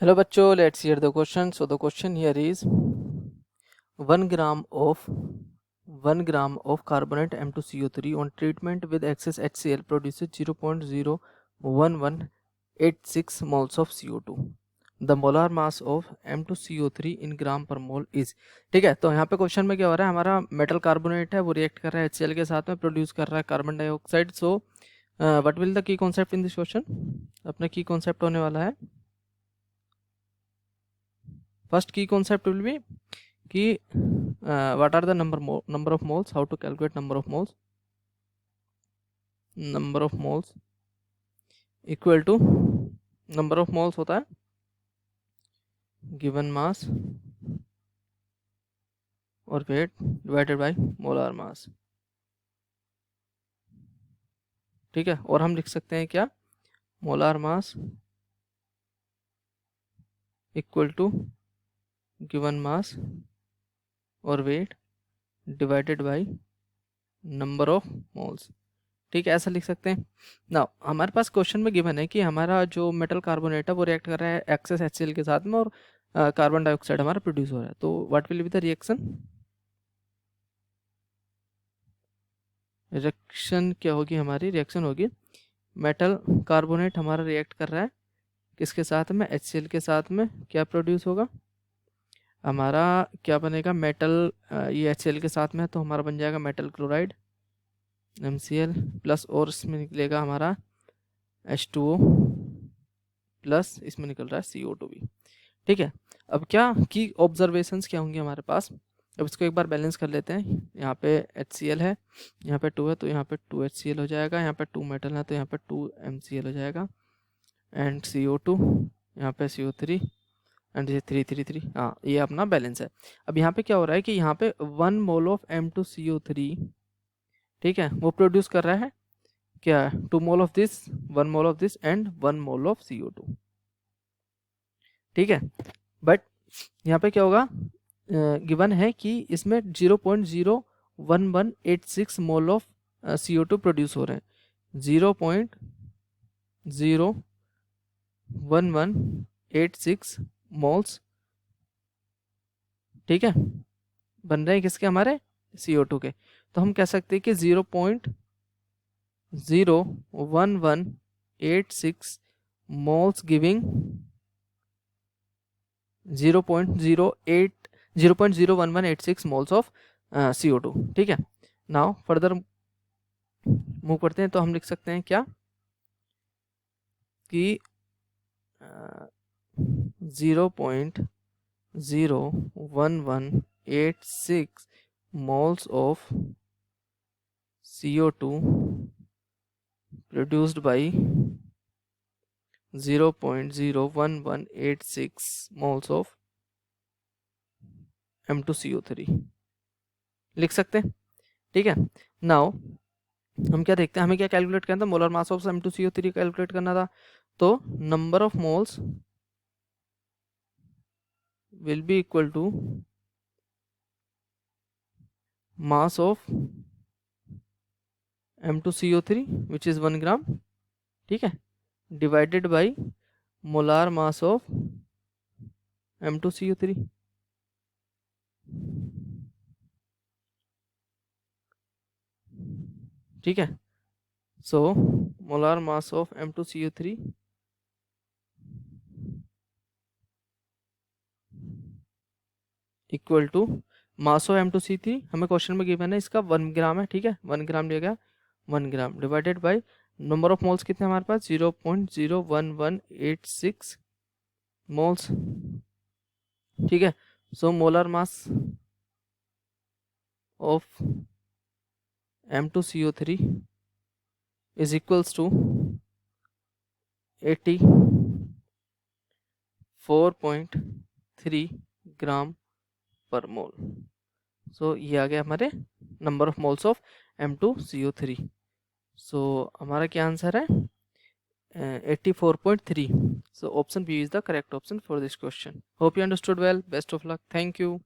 Hello bachcho, let's hear the question. So the question here is 1 gram of carbonate M2CO3 on treatment with excess HCl produces 0.01186 moles of CO2. The molar mass of M2CO3 in gram per mole is। ठीक है, तो यहाँ पे question में क्या हो रहा है, हमारा मेटल कार्बोनेट है वो रिएक्ट कर रहा है HCl के साथ में, प्रोड्यूस कर रहा है carbon dioxide. So what will the key concept in this question. अपना की कॉन्सेप्ट होने वाला है, फर्स्ट की कॉन्सेप्ट विल बी कि what are the number of moles, how to calculate number of moles equal to number of moles होता है given mass और weight divided by molar mass। ठीक है, और हम लिख सकते हैं क्या, molar mass equal to given mass और weight divided by number of moles. ठीक है, ऐसा लिख सकते हैं ना। हमारे पास क्वेश्चन में गिवन है कि हमारा जो मेटल कार्बोनेट है वो रिएक्ट कर रहा है एक्सेस HCl के साथ में और कार्बन डाइऑक्साइड हमारा प्रोड्यूस हो रहा है। तो what will be the reaction क्या होगी, हमारी रिएक्शन होगी मेटल कार्बोनेट हमारा रिएक्ट कर रहा है किसके साथ में, HCl के साथ में। क्या प्रोड्यूस होगा हमारा, क्या बनेगा, मेटल ये HCl के साथ में है तो हमारा बन जाएगा मेटल क्लोराइड MCl प्लस, और इसमें निकलेगा हमारा H2O प्लस, इसमें निकल रहा है CO2 भी। ठीक है, अब क्या की ऑब्जर्वेशंस क्या होंगे हमारे पास। अब इसको एक बार बैलेंस कर लेते हैं। यहाँ पे HCl है, यहाँ पे 2 है तो यहाँ पे 2 HCl हो जाएगा, यहाँ पे 2 मेटल है तो यहाँ पे 2 MCl हो जाएगा, एंड CO2 यहाँ पे CO3 एंड ये 3 हाँ, ये अपना बैलेंस है। अब यहाँ पे क्या हो रहा है कि यहाँ पे 1 मोल ऑफ M2CO3, ठीक है, वो प्रोड्यूस कर रहा है क्या, 2 mole of this, 1 mole of this and 1 mole of CO2। ठीक है, बट यहाँ पे क्या होगा, गिवन है कि इसमें 0.01186 मोल ऑफ CO2 प्रोड्यूस हो रहे हैं, 0.01186 मोल्स। ठीक है, बन रहे हैं किसके, हमारे CO2 के। तो हम कह सकते हैं कि 0.01186 moles giving 0.01186 moles of CO2। ठीक है, नाउ फर्दर मूव करते हैं तो हम लिख सकते हैं क्या कि 0.01186 moles of CO2 produced by 0.01186 moles of M2CO3 लिख सकते हैं। ठीक है, नाउ हम क्या देखते हैं, हमें क्या कैलकुलेट करना था, molar mass of M2CO3 calculate करना था। तो number of moles will be equal to mass of M2CO3 which is 1 gram, ठीक है, divided by molar mass of M2CO3। ठीक है, so molar mass of M2CO3 equal to mass of M2CO3, हमें question में given है इसका 1 ग्राम है। ठीक है, 1 ग्राम लिया गया, 1 gram divided by number of moles कितने हमारे पास, 0.01186 मोल्स। ठीक है, so molar mass of M2CO3 is equals to 84.3 ग्राम पर मोल। सो ये आ गया हमारे number of moles of M2CO3। सो हमारा क्या आंसर है, 84.3। So option B is the correct option for this question. Hope you understood well. Best of luck. Thank you.